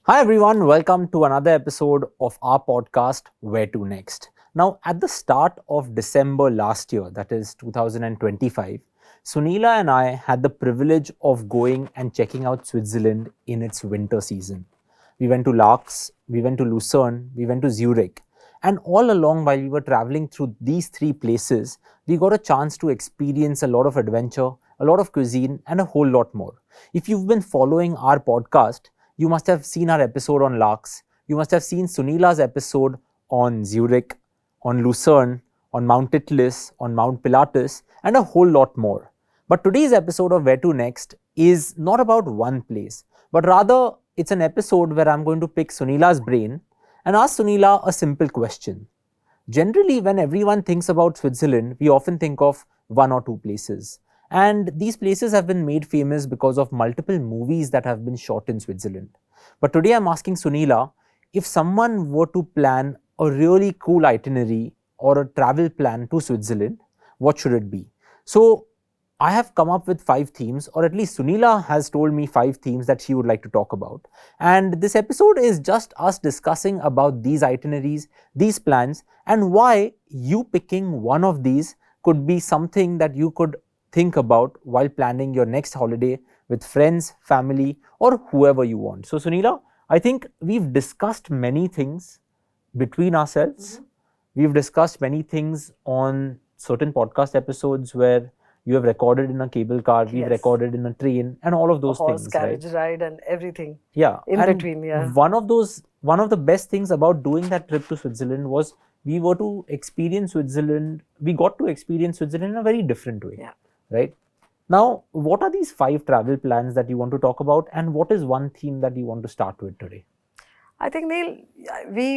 Hi everyone, welcome to another episode of our podcast, Where to Next. Now, at the start of December last year, that is 2025, Sunila and I had the privilege of going and checking out Switzerland in its winter season. We went to Laax, we went to Lucerne, we went to Zurich, and all along while we were traveling through these three places, we got a chance to experience a lot of adventure, a lot of cuisine, and a whole lot more. If you've been following our podcast, you must have seen our episode on Laax. You must have seen Sunila's episode on Zurich, on Lucerne, on Mount Titlis, on Mount Pilatus, and a whole lot more. But today's episode of Where to Next is not about one place, but rather it's an episode where I'm going to pick Sunila's brain and ask Sunila a simple question. Generally, when everyone thinks about Switzerland, we often think of one or two places. And these places have been made famous because of multiple movies that have been shot in Switzerland. But today I'm asking Sunila, if someone were to plan a really cool itinerary or a travel plan to Switzerland, what should it be? So I have come up with 5 themes, or at least Sunila has told me 5 themes that she would like to talk about. And this episode is just us discussing about these itineraries, these plans, and why you picking one of these could be something that you could think about while planning your next holiday with friends, family, or whoever you want. So, Sunila, I think we've discussed many things between ourselves. We've discussed many things on certain podcast episodes where you have recorded in a cable car, we've recorded in a train, and all of those things, carriage right? ride and everything. Yeah. In and between, yeah. One of the best things about doing that trip to Switzerland was we got to experience Switzerland in a very different way. Yeah. Right? Now, what are these 5 travel plans that you want to talk about, and what is one theme that you want to start with today? I think, Neil,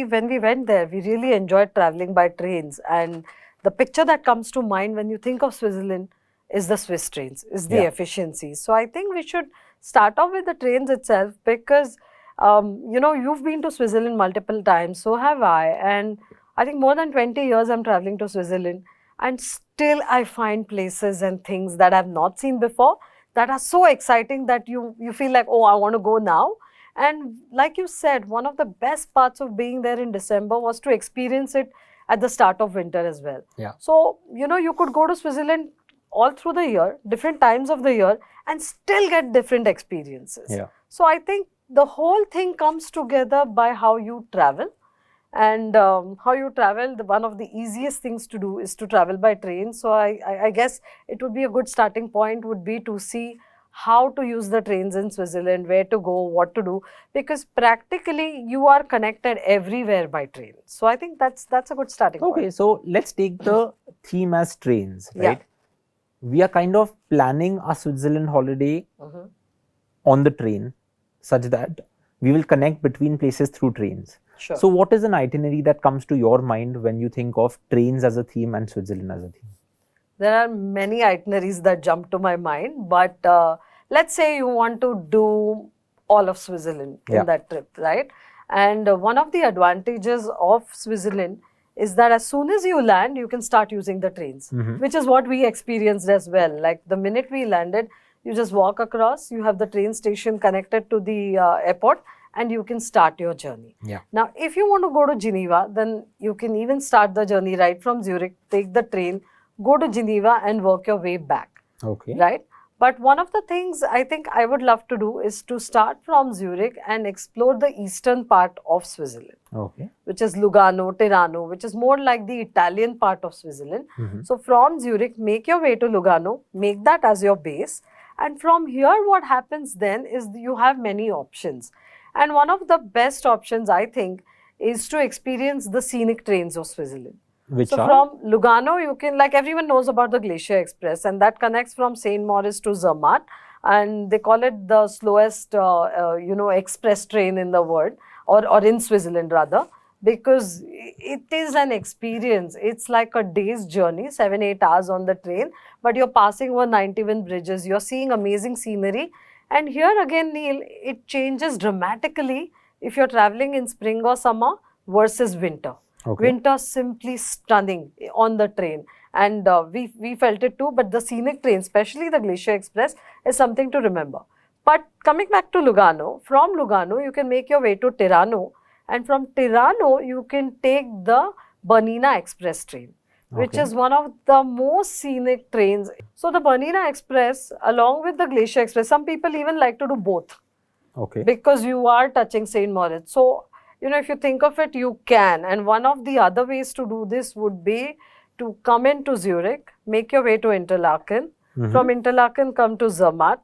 when we went there, we really enjoyed traveling by trains. And the picture that comes to mind when you think of Switzerland is the Swiss trains, is the Yeah. efficiency. So I think we should start off with the trains itself because, you've been to Switzerland multiple times, so have I. And I think more than 20 years I'm traveling to Switzerland. And still I find places and things that I've not seen before that are so exciting that you feel like, oh, I want to go now. And like you said, one of the best parts of being there in December was to experience it at the start of winter as well. Yeah. So, you could go to Switzerland all through the year, different times of the year, and still get different experiences. Yeah. So I think the whole thing comes together by how you travel. And how you travel, one of the easiest things to do is to travel by train. So I guess it would be a good starting point would be to see how to use the trains in Switzerland, where to go, what to do, because practically you are connected everywhere by train. So I think that's a good starting point. Okay, so let's take the theme as trains, Yeah. right? We are kind of planning a Switzerland holiday on the train such that we will connect between places through trains. Sure. So what is an itinerary that comes to your mind when you think of trains as a theme and Switzerland as a theme? There are many itineraries that jump to my mind, but let's say you want to do all of Switzerland Yeah. in that trip, right? And one of the advantages of Switzerland is that as soon as you land, you can start using the trains, which is what we experienced as well. Like the minute we landed, you just walk across, you have the train station connected to the airport, and you can start your journey. Yeah. Now, if you want to go to Geneva, then you can even start the journey right from Zurich, take the train, go to Geneva and work your way back. Okay. Right? But one of the things I think I would love to do is to start from Zurich and explore the eastern part of Switzerland. Okay. Which is Lugano, Tirano, which is more like the Italian part of Switzerland. So from Zurich, make your way to Lugano, make that as your base. And from here, what happens then is you have many options. And one of the best options, I think, is to experience the scenic trains of Switzerland. Which So are? from Lugano, you can, like everyone knows about the Glacier Express, and that connects from St. Moritz to Zermatt. And they call it the slowest, express train in the world, or in Switzerland rather, because it is an experience. It's like a day's journey, 7-8 hours on the train, but you're passing over 91 bridges, you're seeing amazing scenery. And here again, Neil, it changes dramatically if you're traveling in spring or summer versus winter. Okay. Winter simply stunning on the train. And we felt it too, but the scenic train, especially the Glacier Express, is something to remember. But coming back to Lugano, from Lugano you can make your way to Tirano, and from Tirano you can take the Bernina Express train, which Okay. is one of the most scenic trains. So the Bernina Express along with the Glacier Express, some people even like to do both Okay. because you are touching St. Moritz. So, if you think of it, you can. And one of the other ways to do this would be to come into Zurich, make your way to Interlaken. From Interlaken, come to Zermatt,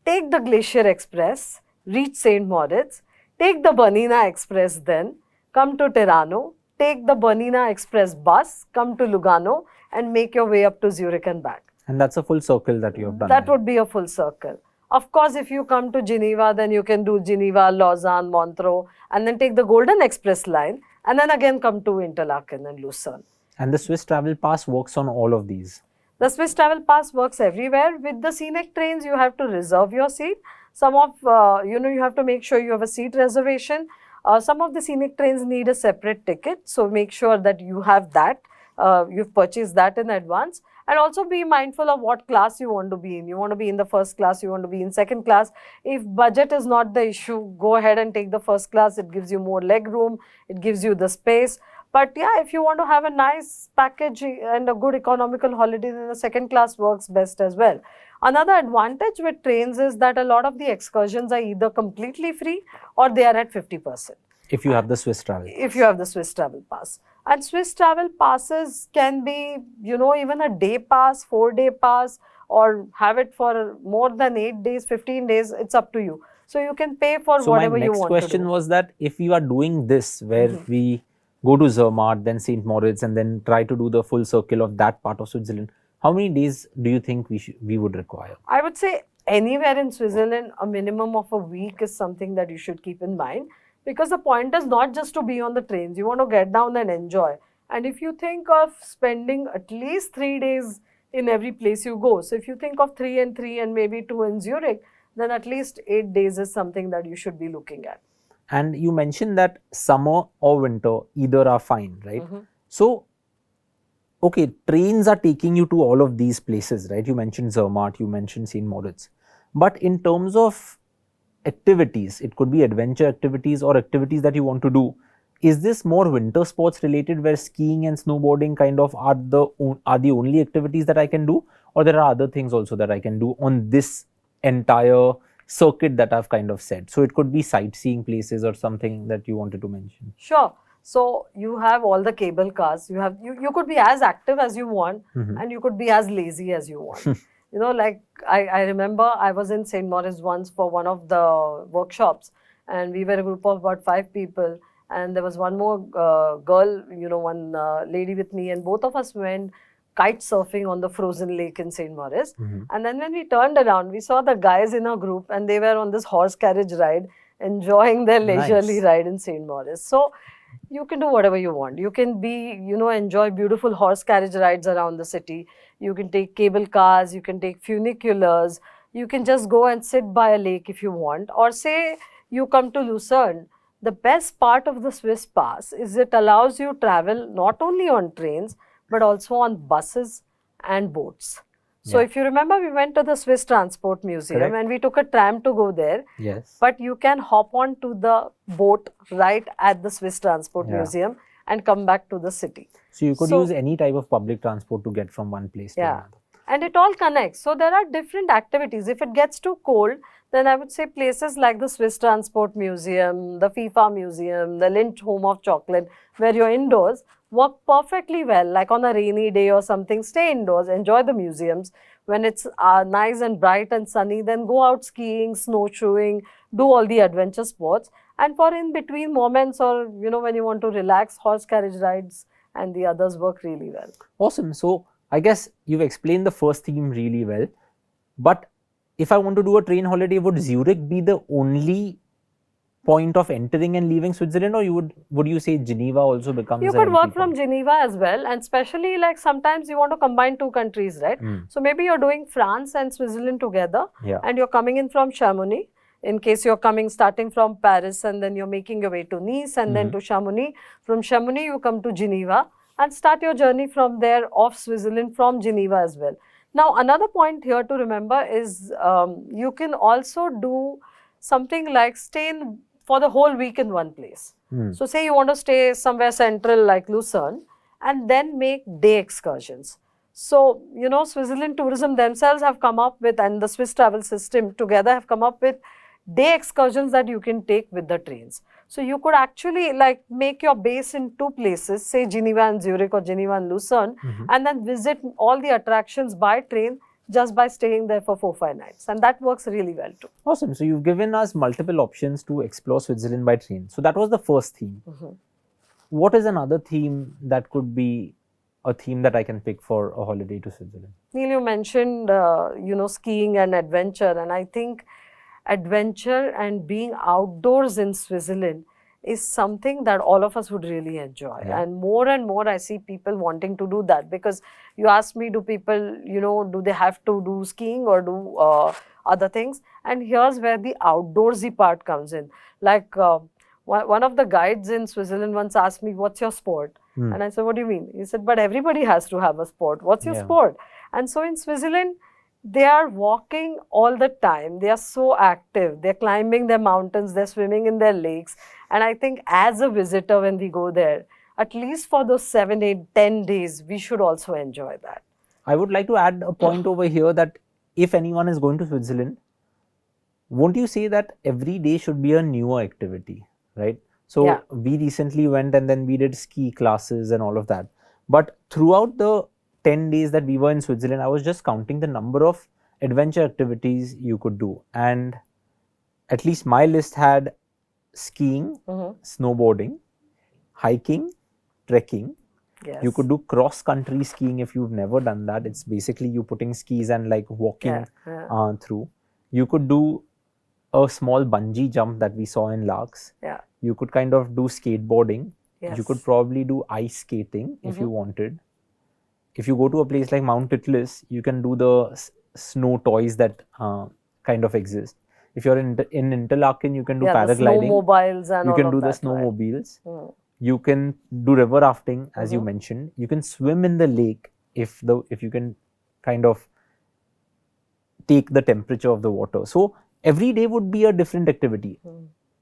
take the Glacier Express, reach St. Moritz, take the Bernina Express then, come to Tirano, take the Bernina Express bus, come to Lugano, and make your way up to Zurich and back. And that's a full circle that you have done. That there. would be a full circle. Of course, if you come to Geneva, then you can do Geneva, Lausanne, Montreux, and then take the Golden Express line, and then again come to Interlaken and Lucerne. And the Swiss Travel Pass works on all of these. The Swiss Travel Pass works everywhere. With the Scenic trains, you have to reserve your seat. Some of, you have to make sure you have a seat reservation. Some of the Scenic trains need a separate ticket, so make sure that you have that. You've purchased that in advance. And also be mindful of what class you want to be in. You want to be in the first class, you want to be in second class. If budget is not the issue, go ahead and take the first class. It gives you more leg room, it gives you the space. But yeah, if you want to have a nice package and a good economical holiday, then the second class works best as well. Another advantage with trains is that a lot of the excursions are either completely free or they are at 50%. If you have the Swiss Travel. If you have the Swiss Travel Pass. And Swiss Travel Passes can be, even a day pass, 4-day pass, or have it for more than 8 days, 15 days, it's up to you. So you can pay for whatever you want to do. So my next question was that if you are doing this, where we go to Zermatt, then St. Moritz, and then try to do the full circle of that part of Switzerland, how many days do you think we would require? I would say anywhere in Switzerland, a minimum of a week is something that you should keep in mind. Because the point is not just to be on the trains, you want to get down and enjoy. And if you think of spending at least 3 days in every place you go, so if you think of 3 and 3 and maybe 2 in Zurich, then at least 8 days is something that you should be looking at. And you mentioned that summer or winter, either are fine, right? So, okay, trains are taking you to all of these places, right? You mentioned Zermatt, you mentioned St. Moritz. But in terms of activities, it could be adventure activities or activities that you want to do. Is this more winter sports related, where skiing and snowboarding kind of are the only activities that I can do, or there are other things also that I can do on this entire circuit that I've kind of said? So it could be sightseeing places or something that you wanted to mention. Sure. So you have all the cable cars. You could be as active as you want, and you could be as lazy as you want. Like I remember I was in St. Moritz once for one of the workshops, and we were a group of about 5 people, and there was one more girl, one lady with me, and both of us went kite surfing on the frozen lake in St. Moritz. And then when we turned around, we saw the guys in our group, and they were on this horse carriage ride, enjoying their leisurely ride in St. Moritz. So you can do whatever you want. You can enjoy beautiful horse carriage rides around the city. You can take cable cars, you can take funiculars, you can just go and sit by a lake if you want. Or say you come to Lucerne. The best part of the Swiss Pass is it allows you travel not only on trains, but also on buses and boats. So if you remember, we went to the Swiss Transport Museum and we took a tram to go there. Yes. But you can hop on to the boat right at the Swiss Transport Museum and come back to the city. So you could use any type of public transport to get from one place to another. And it all connects. So there are different activities. If it gets too cold, then I would say places like the Swiss Transport Museum, the FIFA Museum, the Lindt Home of Chocolate, where you're indoors, work perfectly well. Like on a rainy day or something, stay indoors, enjoy the museums. When it's nice and bright and sunny, then go out skiing, snowshoeing, do all the adventure sports. And for in between moments, or when you want to relax, horse carriage rides and the others work really well. Awesome. So I guess you've explained the first theme really well. But if I want to do a train holiday, would Zurich be the only point of entering and leaving Switzerland, or would you say Geneva also becomes You could work from Geneva as well, and especially like sometimes you want to combine 2 countries, right? So maybe you're doing France and Switzerland together, and you're coming in from Chamonix. In case you're starting from Paris, and then you're making your way to Nice and then to Chamonix. From Chamonix, you come to Geneva and start your journey from there off Switzerland from Geneva as well. Now, another point here to remember is you can also do something like stay in for the whole week in one place. So, say you want to stay somewhere central like Lucerne and then make day excursions. So, you know, Switzerland Tourism themselves have come up with, and the Swiss travel system together have come up with day excursions that you can take with the trains. So, you could actually like make your base in two places, say Geneva and Zurich or Geneva and Lucerne, and then visit all the attractions by train just by staying there for 4-5 nights. And that works really well too. Awesome. So you've given us multiple options to explore Switzerland by train. So that was the first theme. What is another theme that could be a theme that I can pick for a holiday to Switzerland? Neil, you mentioned, you know, skiing and adventure. And I think adventure and being outdoors in Switzerland is something that all of us would really enjoy. And more I see people wanting to do that, because you asked me, do people, you know, do they have to do skiing or do other things? And here's where the outdoorsy part comes in. Like one of the guides in Switzerland once asked me, what's your sport? And I said, what do you mean? He said, but everybody has to have a sport. What's your sport? And so in Switzerland, they are walking all the time. They are so active. They're climbing their mountains. They're swimming in their lakes. And I think as a visitor, when we go there, at least for those 7, 8, 10 days, we should also enjoy that. I would like to add a point over here that if anyone is going to Switzerland, won't you say that every day should be a newer activity, right? So we recently went and then we did ski classes and all of that. But throughout the 10 days that we were in Switzerland, I was just counting the number of adventure activities you could do. And at least my list had skiing, snowboarding, hiking, trekking. You could do cross-country skiing if you've never done that. It's basically you putting skis and like walking through. You could do a small bungee jump that we saw in Larks. You could kind of do skateboarding. You could probably do ice skating if you wanted. If you go to a place like Mount Titlis, you can do the snow toys that kind of exist. If you're in Interlaken, you can do paragliding. The snowmobiles and you all can do the snowmobiles. You can do river rafting, as you mentioned. You can swim in the lake if you can kind of take the temperature of the water. So every day would be a different activity.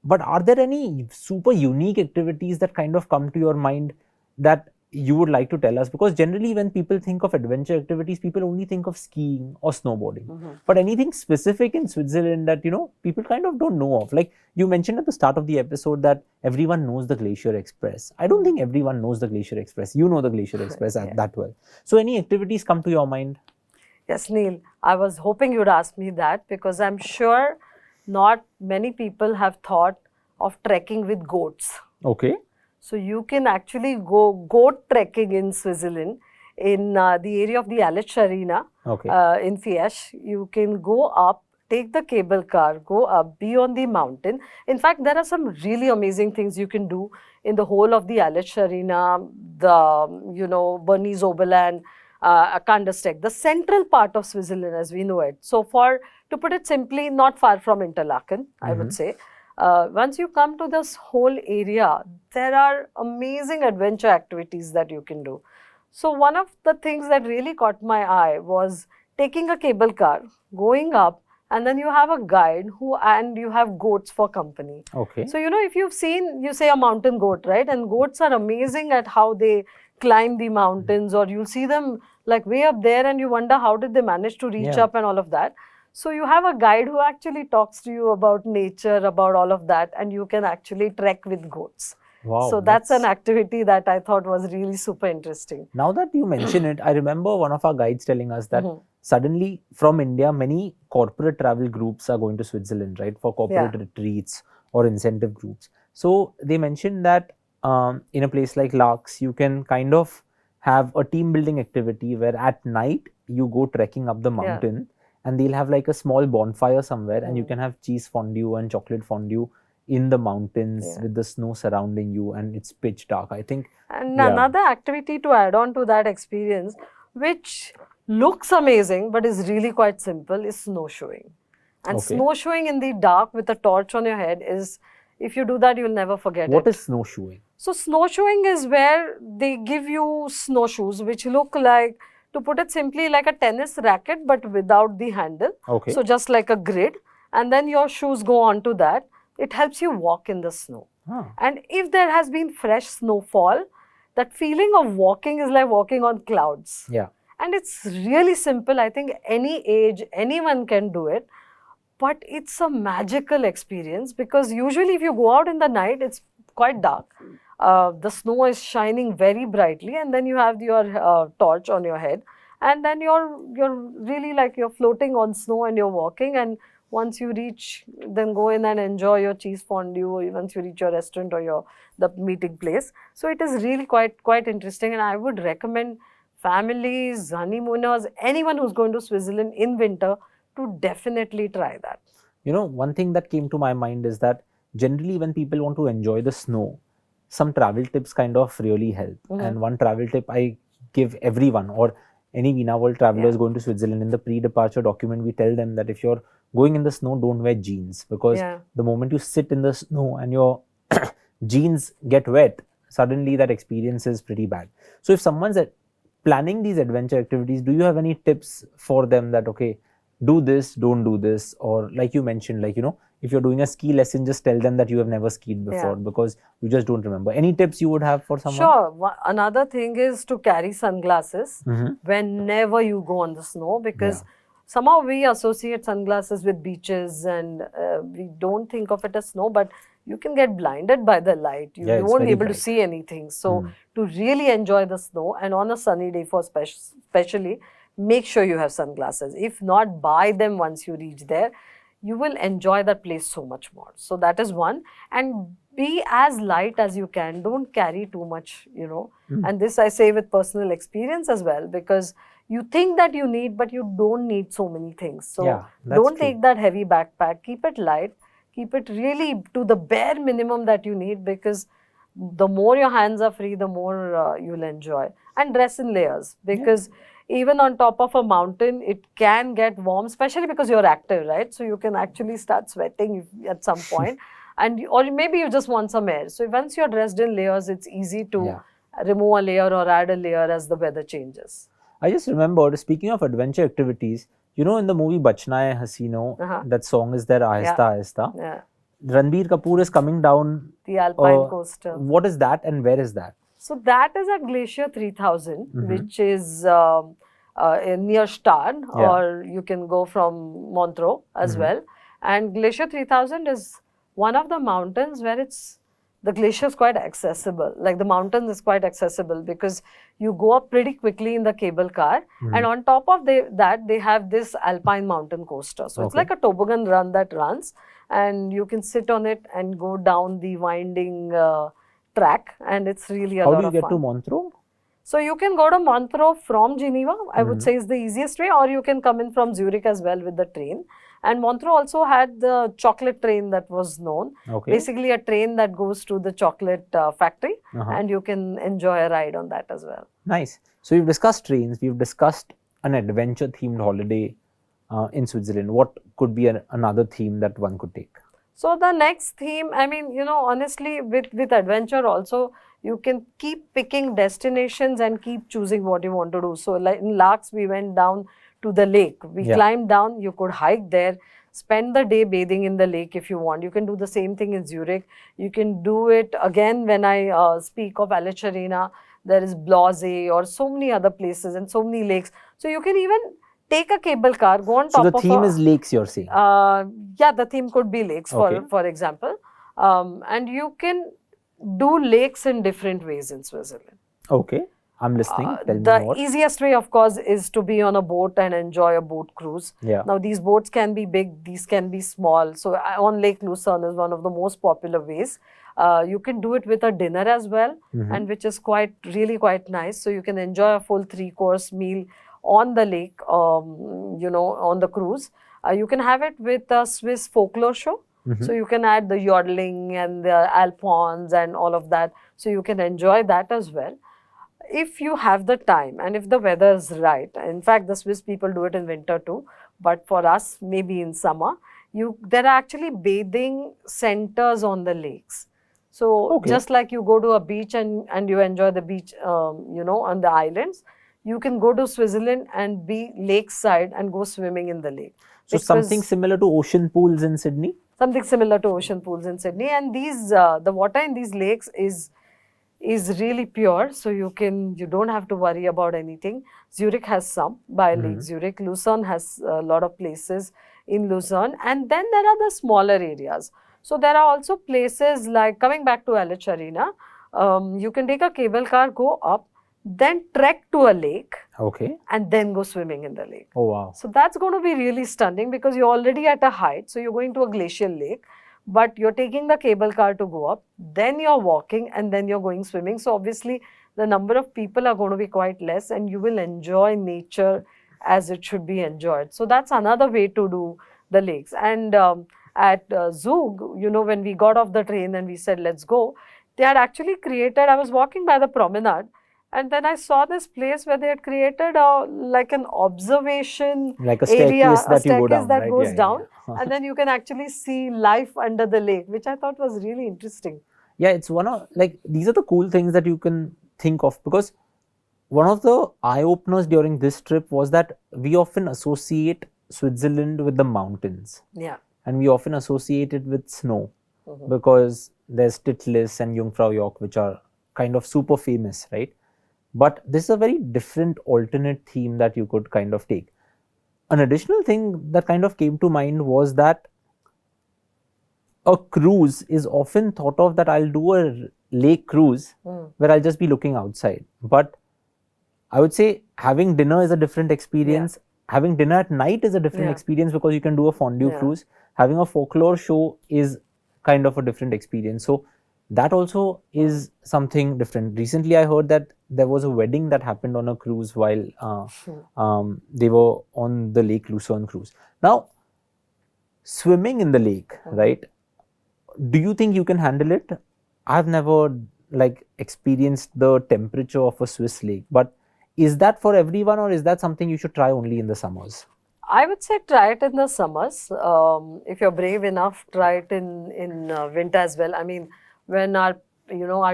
But are there any super unique activities that kind of come to your mind that you would like to tell us? Because generally when people think of adventure activities, people only think of skiing or snowboarding. But anything specific in Switzerland that, you know, people kind of don't know of? Like you mentioned at the start of the episode that everyone knows the Glacier Express. I don't think everyone knows the Glacier Express. You know the Glacier Express that well. So any activities come to your mind? Yes, Neil, I was hoping you'd ask me that, because I'm sure not many people have thought of trekking with goats. Okay. So you can actually go goat trekking in Switzerland in the area of the Aletsch Arena in Fieschi. You can go up, take the cable car, go up, be on the mountain. In fact, there are some really amazing things you can do in the whole of the Aletsch Arena, the, you know, Bernese Oberland, Kandersteg, the central part of Switzerland as we know it. So to put it simply, not far from Interlaken, I would say. Once you come to this whole area, there are amazing adventure activities that you can do. So one of the things that really caught my eye was taking a cable car, going up, and then you have a guide and you have goats for company. Okay. So, you know, if you've seen, you say a mountain goat, right? And goats are amazing at how they climb the mountains, or you'll see them like way up there and you wonder how did they manage to reach up and all of that. So you have a guide who actually talks to you about nature, about all of that, and you can actually trek with goats. Wow. So that's an activity that I thought was really super interesting. Now that you mention it, I remember one of our guides telling us that suddenly from India, many corporate travel groups are going to Switzerland, right, for corporate retreats or incentive groups. So they mentioned that in a place like Larks, you can kind of have a team building activity where at night you go trekking up the mountain. And they'll have like a small bonfire somewhere and you can have cheese fondue and chocolate fondue in the mountains with the snow surrounding you, and it's pitch dark, I think. And another activity to add on to that experience, which looks amazing but is really quite simple, is snowshoeing. And snowshoeing in the dark with a torch on your head is, if you do that, you'll never forget it. What is snowshoeing? So snowshoeing is where they give you snowshoes which look like to put it simply, like a tennis racket but without the handle. Okay. So just like a grid, and then your shoes go onto that. It helps you walk in the snow. And if there has been fresh snowfall, that feeling of walking is like walking on clouds. Yeah. And it's really simple. I think any age, anyone can do it. But it's a magical experience, because usually if you go out in the night, it's quite dark. The snow is shining very brightly, and then you have your torch on your head, and then you're really like you're floating on snow and you're walking. And once you reach, then go in and enjoy your cheese fondue once you reach your restaurant or the meeting place. So it is really quite interesting, and I would recommend families, honeymooners, anyone who's going to Switzerland in winter to definitely try that. One thing that came to my mind is that generally when people want to enjoy the snow, some travel tips kind of really help. And one travel tip I give everyone, or any Veena World travelers going to Switzerland, in the pre-departure document, we tell them that if you're going in the snow, don't wear jeans, because the moment you sit in the snow and your jeans get wet, suddenly that experience is pretty bad. So if someone's planning these adventure activities, do you have any tips for them that, okay, do this, don't do this? Or like you mentioned, like, if you're doing a ski lesson, just tell them that you have never skied before, because you just don't remember. Any tips you would have for someone? Sure. Another thing is to carry sunglasses whenever you go on the snow, because somehow we associate sunglasses with beaches, and we don't think of it as snow, but you can get blinded by the light. You won't be able to see anything. So to really enjoy the snow, and on a sunny day especially, make sure you have sunglasses. If not, buy them once you reach there. You will enjoy that place so much more. So that is one. And be as light as you can. Don't carry too much, And this I say with personal experience as well, because you think that you need, but you don't need so many things. So don't take that heavy backpack. Keep it light. Keep it really to the bare minimum that you need, because the more your hands are free, the more you'll enjoy. And dress in layers, because even on top of a mountain, it can get warm, especially because you're active, right? So you can actually start sweating at some point, or maybe you just want some air. So once you're dressed in layers, it's easy to remove a layer or add a layer as the weather changes. I just remembered, speaking of adventure activities, in the movie Bachna Hai Hasino, that song is there, Ahista Ahista. Yeah. Ranbir Kapoor is coming down the Alpine coaster. What is that, and where is that? So that is at Glacier 3000, which is near Stad, or you can go from Montreux as well. And Glacier 3000 is one of the mountains where the glacier is quite accessible. Like the mountain is quite accessible, because you go up pretty quickly in the cable car, and on top of that they have this Alpine mountain coaster. So it's like a toboggan run that runs, and you can sit on it and go down the winding track, and it's really a lot of fun. How do you get to Montreux? So you can go to Montreux from Geneva, I would say is the easiest way, or you can come in from Zurich as well with the train. And Montreux also had the chocolate train that was known. Basically a train that goes to the chocolate factory, and you can enjoy a ride on that as well. Nice. So we've discussed trains, we've discussed an adventure themed holiday in Switzerland. What could be another theme that one could take? So the next theme, I mean, honestly, with adventure also, you can keep picking destinations and keep choosing what you want to do. So like in Laax, we went down to the lake. We climbed down, you could hike there, spend the day bathing in the lake if you want. You can do the same thing in Zurich. You can do it again when I speak of Alice Arena. There is Blase or so many other places and so many lakes. So you can even take a cable car, go on top of So the theme is lakes, you're saying? Yeah, the theme could be lakes, for example. And you can do lakes in different ways in Switzerland. Okay, I'm listening. Tell me more. The easiest way, of course, is to be on a boat and enjoy a boat cruise. Now, these boats can be big, these can be small. So on Lake Lucerne is one of the most popular ways. You can do it with a dinner as well, and which is really quite nice. So you can enjoy a full 3-course meal on the lake, on the cruise. You can have it with a Swiss folklore show. So you can add the yodeling and the alphorns and all of that. So you can enjoy that as well. If you have the time and if the weather is right, in fact, the Swiss people do it in winter too, but for us, maybe in summer, there are actually bathing centers on the lakes. So just like you go to a beach and you enjoy the beach, on the islands, you can go to Switzerland and be lakeside and go swimming in the lake. So something similar to ocean pools in Sydney? Something similar to ocean pools in Sydney. And these, the water in these lakes is really pure, so you don't have to worry about anything. Zurich has some by Lake Zurich. Lucerne has a lot of places in Lucerne, and then there are the smaller areas. So there are also places like, coming back to LH Arena, you can take a cable car, go up, then trek to a lake, Okay. and then go swimming in the lake. Oh, wow. So that's going to be really stunning because you're already at a height. So you're going to a glacial lake, but you're taking the cable car to go up, then you're walking, and then you're going swimming. So obviously the number of people are going to be quite less, and you will enjoy nature as it should be enjoyed. So that's another way to do the lakes. And at Zug, when we got off the train and we said, let's go, they had actually created, I was walking by the promenade, and then I saw this place where they had created like an observation Like a area, staircase that you go down, that right? goes Yeah, yeah, down, yeah. and then you can actually see life under the lake, which I thought was really interesting. Yeah, it's one of, like, these are the cool things that you can think of, because one of the eye openers during this trip was that we often associate Switzerland with the mountains, Yeah. and we often associate it with snow because there's Titlis and Jungfrau Joch, which are kind of super famous, right? But this is a very different alternate theme that you could kind of take. An additional thing that kind of came to mind was that a cruise is often thought of that I'll do a lake cruise where I'll just be looking outside. But I would say having dinner is a different experience. Having dinner at night is a different experience because you can do a fondue cruise. Having a folklore show is kind of a different experience. So that also is something different. Recently, I heard that there was a wedding that happened on a cruise while they were on the Lake Lucerne cruise. Now, swimming in the lake, right? Do you think you can handle it? I've never experienced the temperature of a Swiss lake, but is that for everyone, or is that something you should try only in the summers? I would say try it in the summers. If you're brave enough, try it in winter as well. I mean, when our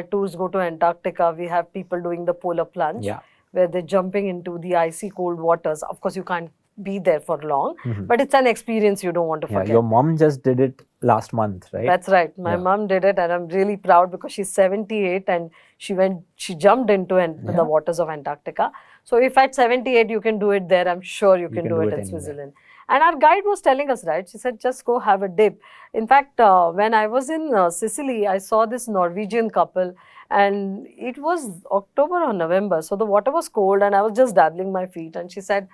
tours go to Antarctica, we have people doing the polar plunge, where they're jumping into the icy cold waters. Of course, you can't be there for long, but it's an experience you don't want to forget. Your mom just did it last month, right? That's right. My mom did it, and I'm really proud because she's 78 and she jumped into the waters of Antarctica. So if at 78 you can do it there, I'm sure you can do it in Switzerland. And our guide was telling us, right? She said, just go have a dip. In fact, when I was in Sicily, I saw this Norwegian couple, and it was October or November. So the water was cold and I was just dabbling my feet. And she said,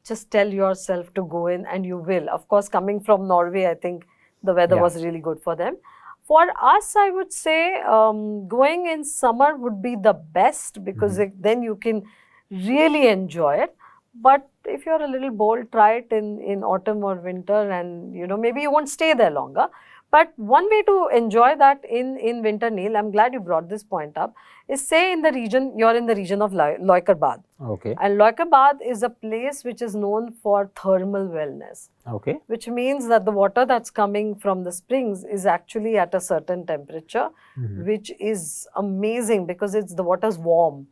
just tell yourself to go in and you will. Of course, coming from Norway, I think the weather was really good for them. For us, I would say going in summer would be the best because then you can really enjoy it. But if you're a little bold, try it in autumn or winter, and maybe you won't stay there longer. But one way to enjoy that in winter, Neil, I'm glad you brought this point up, is say you're in the region of Leukerbad. Okay. And Leukerbad is a place which is known for thermal wellness. Okay. Which means that the water that's coming from the springs is actually at a certain temperature, which is amazing because the water's warm.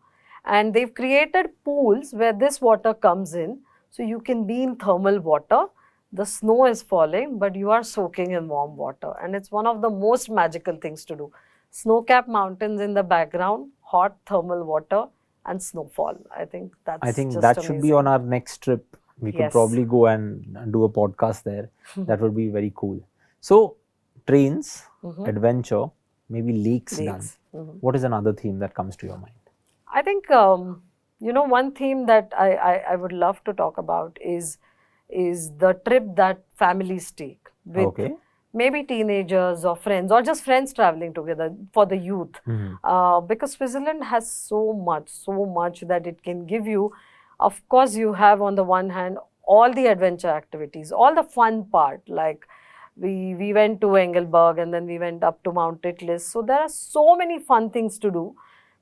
And they've created pools where this water comes in, so you can be in thermal water. The snow is falling, but you are soaking in warm water. And it's one of the most magical things to do. Snow-capped mountains in the background, hot thermal water, and snowfall. I think that amazing. Should be on our next trip. We could probably go and do a podcast there. That would be very cool. So, trains, adventure, maybe lakes done. What is another theme that comes to your mind? I think, one theme that I would love to talk about is the trip that families take with maybe teenagers or friends, or just friends traveling together for the youth. Because Switzerland has so much that it can give you. Of course, you have on the one hand all the adventure activities, all the fun part, like we went to Engelberg and then we went up to Mount Titlis. So there are so many fun things to do.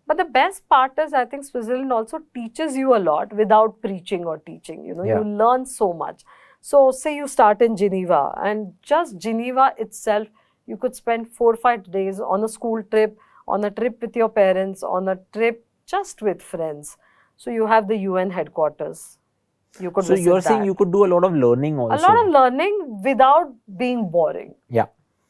But the best part is, I think Switzerland also teaches you a lot without preaching or teaching. You learn so much. So say you start in Geneva, and just Geneva itself, you could spend 4 or 5 days on a school trip, on a trip with your parents, on a trip just with friends. So you have the UN headquarters. You could So visit you're saying that. you could do a lot of learning also. A lot of learning without being boring. Yeah.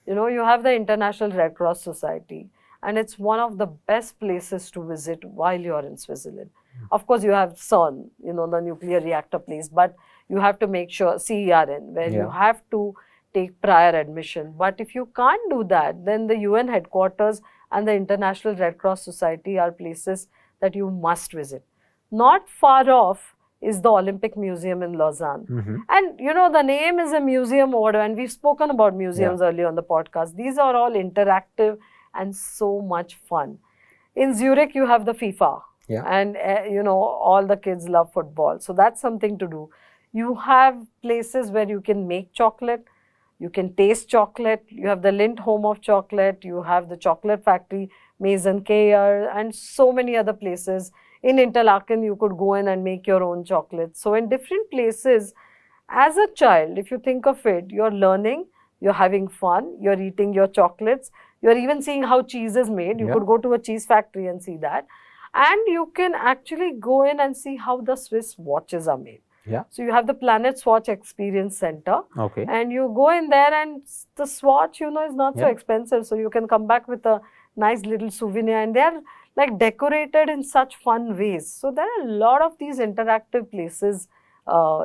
You know, you have the International Red Cross Society, and it's one of the best places to visit while you're in Switzerland. Of course, you have CERN, you know, the nuclear reactor place, but you have to make sure, CERN, where you Yeah. have to take prior admission. But if you can't do that, then the UN headquarters and the International Red Cross Society are places that you must visit. Not far off is the Olympic Museum in Lausanne. And you know, the name is a museum order, and we've spoken about museums earlier on the podcast. These are all interactive and so much fun. In Zurich, you have the FIFA, Yeah. and you know, all the kids love football. So that's something to do. You have places where you can make chocolate, you can taste chocolate. You have the Lindt home of chocolate, you have the chocolate factory, Maison, Cailler, and so many other places. In Interlaken, you could go in and make your own chocolate. So in different places, as a child, if you think of it, you're learning, you're having fun, you're eating your chocolates, you're even seeing how cheese is made. You could go to a cheese factory and see that. And you can actually go in and see how the Swiss watches are made. Yeah. So you have the Planet Swatch Experience Center. Okay. And you go in there, and the swatch, you know, is not so expensive. So you can come back with a nice little souvenir, and they're like decorated in such fun ways. So there are a lot of these interactive places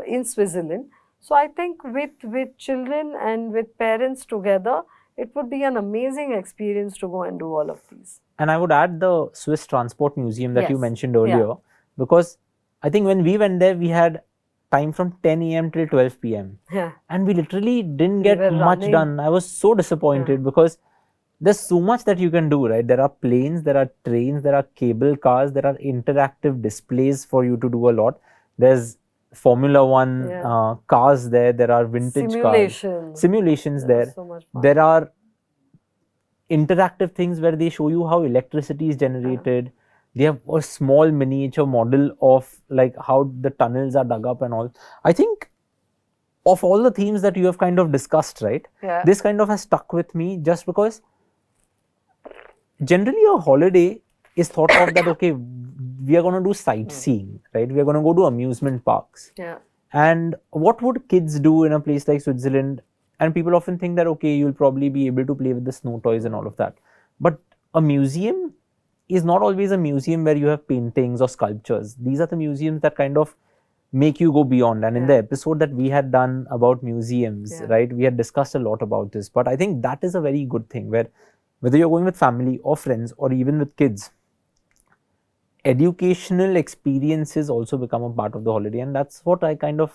in Switzerland. So I think with children and with parents together, it would be an amazing experience to go and do all of these. And I would add the Swiss Transport Museum that you Yes. mentioned earlier, because I think when we went there, we had time from 10 a.m. till 12 p.m. Yeah. And we literally didn't get were much running. done. I was so disappointed because there's so much that you can do, right? There are planes, there are trains, there are cable cars, there are interactive displays for you to do a lot. There's Formula One cars there, there are vintage cars, simulations there. So much fun. There are interactive things where they show you how electricity is generated. They have a small miniature model of like how the tunnels are dug up and all. I think of all the themes that you have kind of discussed, right? Yeah. This kind of has stuck with me just because generally a holiday is thought of that, okay, we are going to do sightseeing, right? We are going to go to amusement parks. Yeah. And what would kids do in a place like Switzerland? And people often think that, okay, you'll probably be able to play with the snow toys and all of that. But a museum is not always a museum where you have paintings or sculptures. These are the museums that kind of make you go beyond. And in the episode that we had done about museums, right, we had discussed a lot about this. But I think that is a very good thing where whether you're going with family or friends or even with kids, educational experiences also become a part of the holiday. And that's what I kind of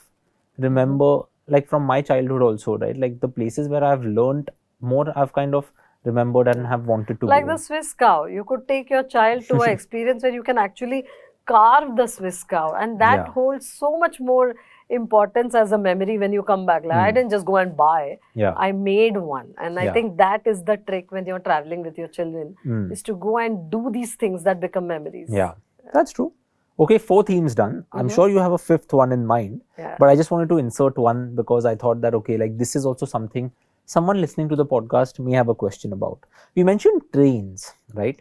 remember, like from my childhood also, right? Like the places where I've learned more, I've kind of remembered and have wanted to Like go. the Swiss cow, you could take your child to an experience where you can actually carve the Swiss cow, and that holds so much more importance as a memory when you come back. Like I didn't just go and buy, I made one. And I think that is the trick when you're traveling with your children, is to go and do these things that become memories. Yeah, that's true. Okay, 4 themes done. I'm sure you have a 5th one in mind, but I just wanted to insert one because I thought that, okay, like this is also something someone listening to the podcast may have a question about. We mentioned trains, right?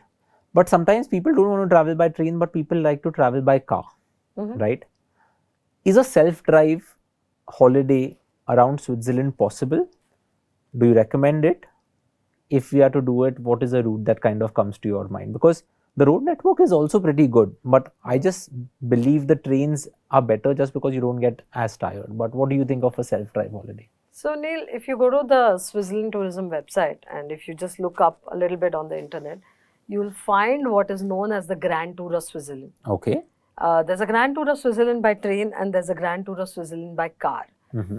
But sometimes people don't want to travel by train, but people like to travel by car, right? Is a self-drive holiday around Switzerland possible? Do you recommend it? If we are to do it, what is a route that kind of comes to your mind? Because the road network is also pretty good, but I just believe the trains are better just because you don't get as tired. But what do you think of a self-drive holiday? So Neil, if you go to the Switzerland tourism website and if you just look up a little bit on the internet, you'll find what is known as the Grand Tour of Switzerland. Okay. There's a Grand Tour of Switzerland by train and there's a Grand Tour of Switzerland by car.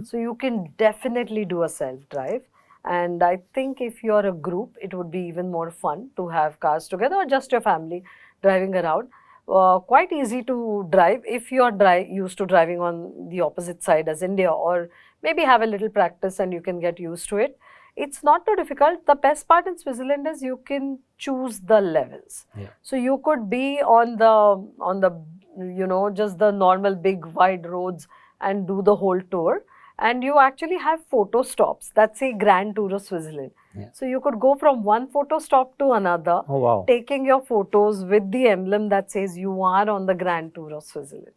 So you can definitely do a self-drive. And I think if you're a group, it would be even more fun to have cars together or just your family driving around. Quite easy to drive if you're used to driving on the opposite side as India, or maybe have a little practice and you can get used to it. It's not too difficult. The best part in Switzerland is you can choose the levels. So you could be on the you know, just the normal big wide roads and do the whole tour. And you actually have photo stops that say Grand Tour of Switzerland. Yeah. So you could go from one photo stop to another, Oh, wow. taking your photos with the emblem that says you are on the Grand Tour of Switzerland.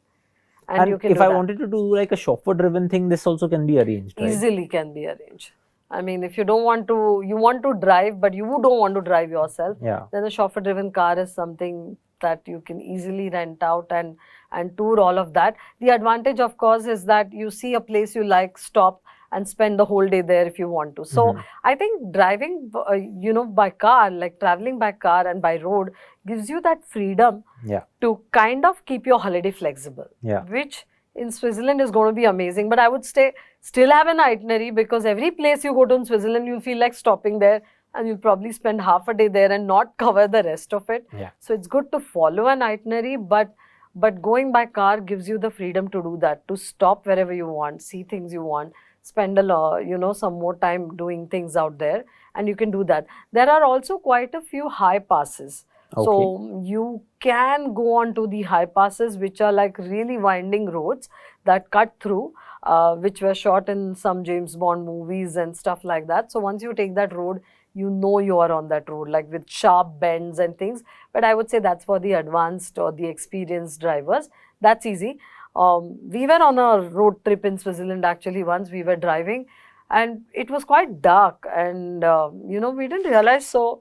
And you can if do I that. wanted to do like a chauffeur-driven thing, this also can be arranged, right? Easily can be arranged. I mean, if you don't want to, you want to drive, but you don't want to drive yourself, Yeah. then a chauffeur-driven car is something that you can easily rent out and tour all of that. The advantage, of course, is that you see a place you like, stop and spend the whole day there if you want to. So I think driving, by car, like traveling by car and by road, gives you that freedom Yeah. to kind of keep your holiday flexible, Yeah. which in Switzerland is going to be amazing. But I would still have an itinerary, because every place you go to in Switzerland, you'll feel like stopping there and you'll probably spend half a day there and not cover the rest of it. Yeah. So it's good to follow an itinerary, but going by car gives you the freedom to do that, to stop wherever you want, see things you want, spend some more time doing things out there, and you can do that. There are also quite a few high passes. So you can go on to the high passes, which are like really winding roads that cut through, which were shot in some James Bond movies and stuff like that. So once you take that road, you know you are on that road, like with sharp bends and things. But I would say that's for the advanced or the experienced drivers. That's easy. We were on a road trip in Switzerland actually once. We were driving and it was quite dark, and we didn't realize. So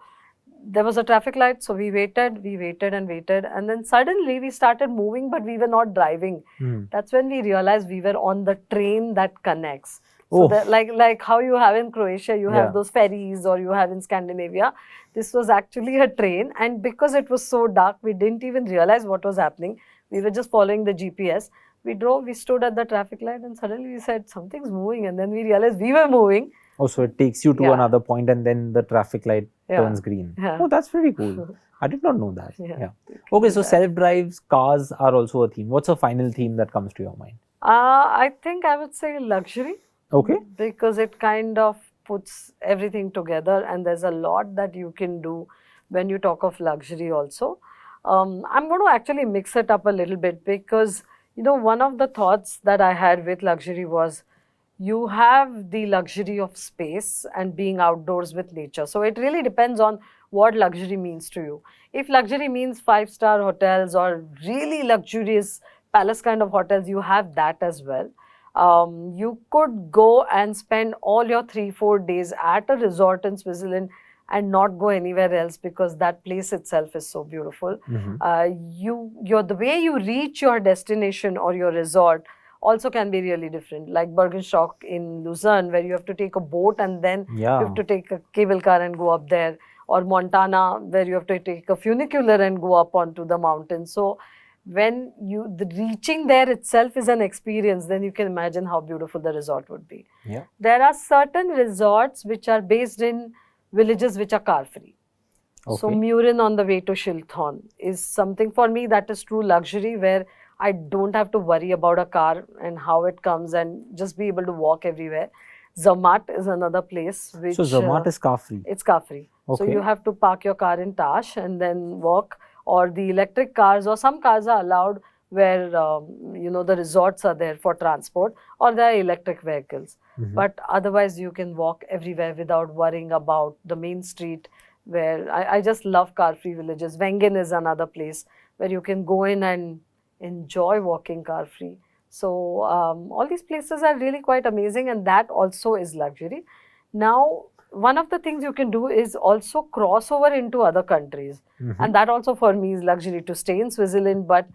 there was a traffic light, so we waited and then suddenly we started moving, but we were not driving. That's when we realized we were on the train that connects. So that, like how you have in Croatia, you have those ferries, or you have in Scandinavia. This was actually a train, and because it was so dark, we didn't even realize what was happening. We were just following the GPS. We drove, we stood at the traffic light, and suddenly we said something's moving, and then we realized we were moving. Oh, so it takes you to another point and then the traffic light turns green. Yeah. Oh, that's very cool. I did not know that. Yeah. Okay, so self-drives, cars are also a theme. What's a final theme that comes to your mind? I think I would say luxury. Okay. Because it kind of puts everything together, and there's a lot that you can do when you talk of luxury also. I'm going to actually mix it up a little bit, because, one of the thoughts that I had with luxury was, you have the luxury of space and being outdoors with nature. So it really depends on what luxury means to you. If luxury means 5-star hotels or really luxurious palace kind of hotels, you have that as well. You could go and spend all your 3-4 days at a resort in Switzerland and not go anywhere else, because that place itself is so beautiful. The way you reach your destination or your resort also can be really different, like Bergenstock in Lucerne, where you have to take a boat and then you have to take a cable car and go up there, or Montana, where you have to take a funicular and go up onto the mountain. So when reaching there itself is an experience, then you can imagine how beautiful the resort would be. There are certain resorts which are based in villages which are car free. So Murin on the way to Schilthorn is something for me that is true luxury, where I don't have to worry about a car and how it comes, and just be able to walk everywhere. Zermatt is another place which... So Zermatt is car free? It's car free. So you have to park your car in Tash and then walk, or the electric cars, or some cars are allowed where, the resorts are there for transport, or there are electric vehicles. But otherwise you can walk everywhere without worrying about the main street, where I just love car free villages. Wengen is another place where you can go in and enjoy walking car free. So all these places are really quite amazing, and that also is luxury. Now, one of the things you can do is also cross over into other countries, and that also for me is luxury, to stay in Switzerland, but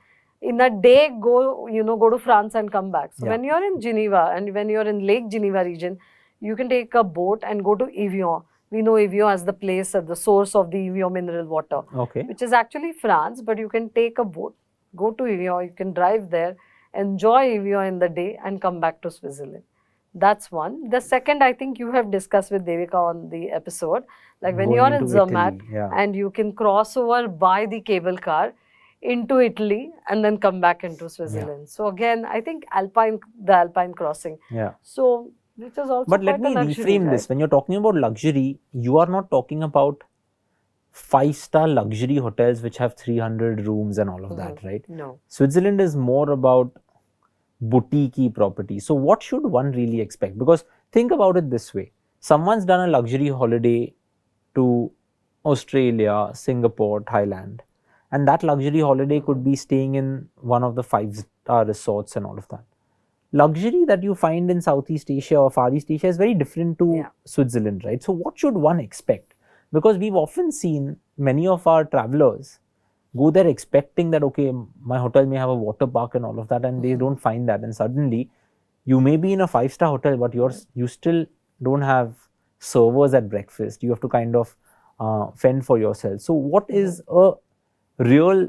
in a day go to France and come back. So when you're in Geneva and when you're in Lake Geneva region, you can take a boat and go to Evian. We know Evian as the place at the source of the Evian mineral water, which is actually France, but you can take a boat, go to Evian, you can drive there, enjoy Evian in the day and come back to Switzerland. That's one. The second, I think you have discussed with Devika on the episode, like when you're in Zermatt and you can cross over by the cable car into Italy and then come back into Switzerland. So again, I think the Alpine crossing. So which is also But let me reframe this. When you're talking about luxury, you are not talking about 5-star luxury hotels which have 300 rooms and all of that, right? No. Switzerland is more about boutique-y property. So what should one really expect? Because think about it this way. someone's done a luxury holiday to Australia, Singapore, Thailand, and that luxury holiday could be staying in one of the five-star resorts and all of that. Luxury that you find in Southeast Asia or Far East Asia is very different to Yeah. Switzerland, right? So, what should one expect? Because we've often seen many of our travelers go there expecting that, okay, my hotel may have a water park and all of that, and they don't find that. And suddenly, you may be in a five-star hotel, but you still don't have servers at breakfast. You have to kind of fend for yourself. So, what is a real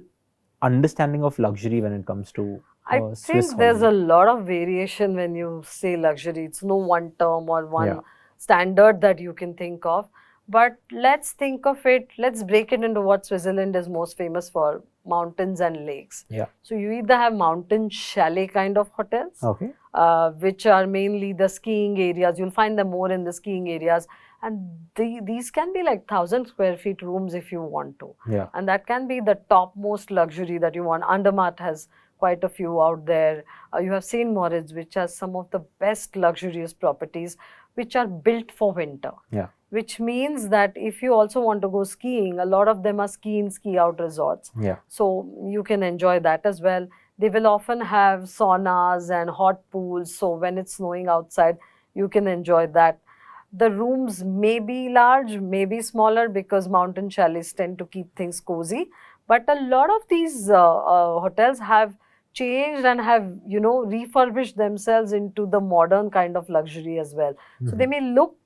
understanding of luxury when it comes to I Swiss think there's holiday? a lot of variation when you say luxury. It's no one term or one Yeah. standard that you can think of. But let's think of it, let's break it into what Switzerland is most famous for, mountains and lakes. Yeah. So you either have mountain chalet kind of hotels, Okay. which are mainly the skiing areas. You'll find them more in the skiing areas. And these can be like 1,000 square feet rooms if you want to. Yeah. And that can be the topmost luxury that you want. Andermatt has quite a few out there. You have St. Moritz, which has some of the best luxurious properties, which are built for winter. Yeah. Which means that if you also want to go skiing, a lot of them are ski in, ski out resorts. Yeah. So you can enjoy that as well. They will often have saunas and hot pools. So when it's snowing outside, you can enjoy that. The rooms may be large, may be smaller, because mountain chalets tend to keep things cozy. But a lot of these hotels have changed and have, refurbished themselves into the modern kind of luxury as well. So they may look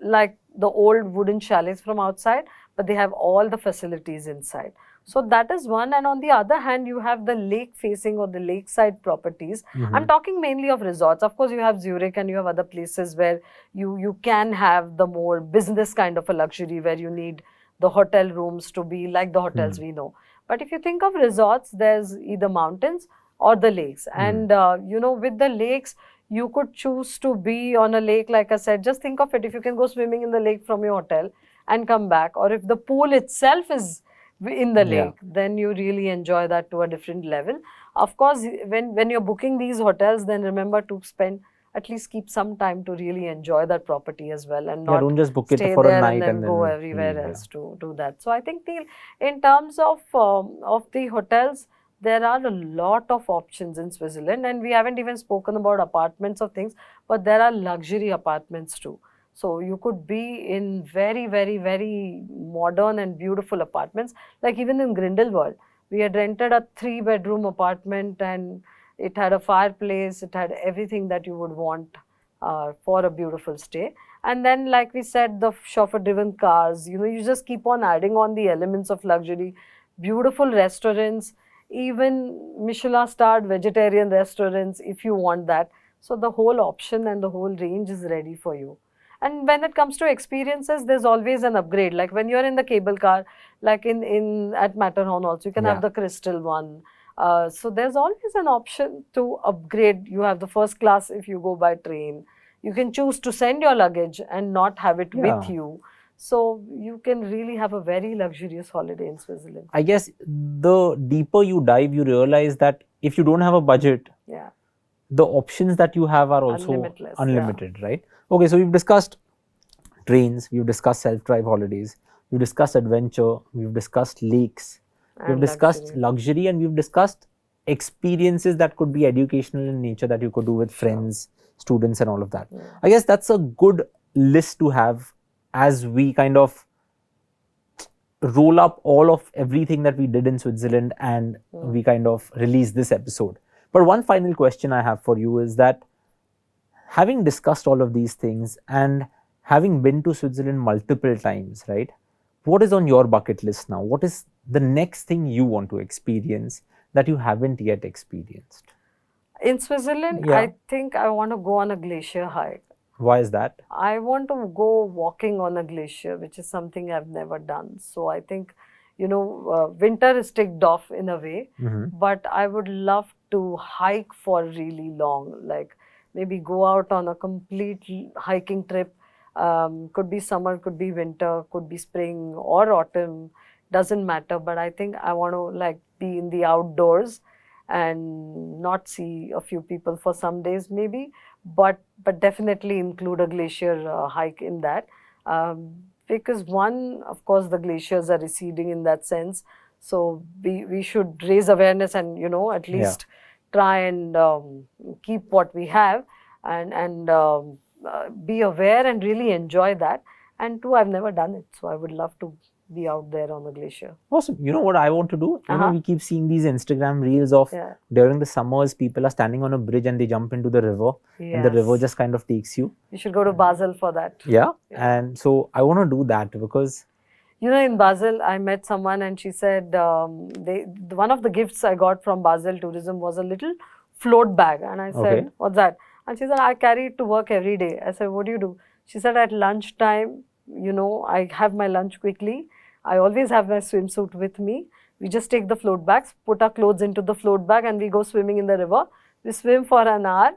like the old wooden chalets from outside, but they have all the facilities inside. So that is one. And on the other hand, you have the lake facing or the lakeside properties. I'm talking mainly of resorts. Of course, you have Zurich and you have other places where you can have the more business kind of a luxury, where you need the hotel rooms to be like the hotels we know. But if you think of resorts, there's either mountains or the lakes. And, with the lakes, you could choose to be on a lake, like I said. Just think of it, if you can go swimming in the lake from your hotel and come back, or if the pool itself is in the lake, then you really enjoy that to a different level. Of course, when you're booking these hotels, then remember to spend, at least keep some time to really enjoy that property as well, and Yeah, not don't just book it stay for a there and night then and go then everywhere leave, else to do that. So I think in terms of the hotels, there are a lot of options in Switzerland, and we haven't even spoken about apartments of things, but there are luxury apartments too. So you could be in very, very, very modern and beautiful apartments. Like even in Grindelwald, we had rented a 3-bedroom apartment, and it had a fireplace, it had everything that you would want for a beautiful stay. And then, like we said, the chauffeur-driven cars, you just keep on adding on the elements of luxury, beautiful restaurants, even Michelin-starred vegetarian restaurants if you want that. So the whole option and the whole range is ready for you. And when it comes to experiences, there's always an upgrade. Like when you're in the cable car, like in at Matterhorn also, you can have the crystal one. So there's always an option to upgrade. You have the first class if you go by train. You can choose to send your luggage and not have it with you. So you can really have a very luxurious holiday in Switzerland. I guess the deeper you dive, you realize that if you don't have a budget, the options that you have are also unlimited, right? Okay, so we've discussed trains, we've discussed self-drive holidays, we've discussed adventure, we've discussed lakes, we've discussed luxury, and we've discussed experiences that could be educational in nature that you could do with friends, students, and all of that. I guess that's a good list to have as we kind of roll up all of everything that we did in Switzerland and we kind of release this episode. But one final question I have for you is that, having discussed all of these things and having been to Switzerland multiple times, right? What is on your bucket list now? What is the next thing you want to experience that you haven't yet experienced? In Switzerland, I think I want to go on a glacier hike. Why is that? I want to go walking on a glacier, which is something I've never done. So I think, winter is ticked off in a way, but I would love to hike for really long, like maybe go out on a complete hiking trip. Could be summer, could be winter, could be spring or autumn, doesn't matter. But I think I want to be in the outdoors and not see a few people for some days maybe, but definitely include a glacier hike in that. Because one, of course, the glaciers are receding in that sense. So we should raise awareness and, at least try and keep what we have and be aware and really enjoy that. And two, I've never done it, so I would love to be out there on the glacier. Awesome. You know what I want to do? We keep seeing these Instagram reels of during the summers, people are standing on a bridge and they jump into the river, and the river just kind of takes you. You should go to Basel for that. Yeah. And so I want to do that because, in Basel, I met someone and she said one of the gifts I got from Basel Tourism was a little float bag. And I said, what's that? And she said, I carry it to work every day. I said, what do you do? She said, at lunchtime, I have my lunch quickly. I always have my swimsuit with me. We just take the float bags, put our clothes into the float bag, and we go swimming in the river. We swim for an hour,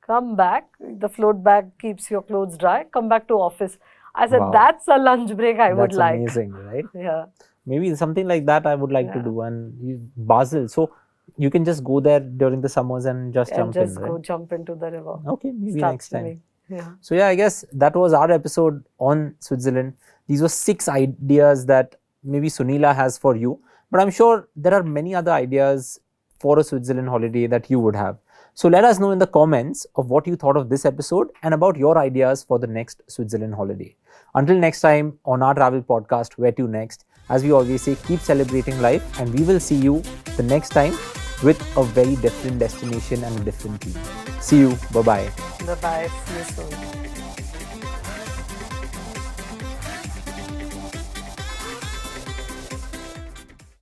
come back. The float bag keeps your clothes dry. Come back to office. I said, that's a lunch break I would like. That's amazing, right? Yeah. Maybe something like that I would like to do. And Basel, so you can just go there during the summers and just jump in, right? Go jump into the river. Okay, maybe next time. Yeah. So I guess that was our episode on Switzerland. These were 6 ideas that maybe Sunila has for you, but I'm sure there are many other ideas for a Switzerland holiday that you would have. So let us know in the comments of what you thought of this episode and about your ideas for the next Switzerland holiday. Until next time on our travel podcast, Where to Next, as we always say, keep celebrating life, and we will see you the next time with a very different destination and a different theme. See you. Bye-bye. Bye-bye. See you soon.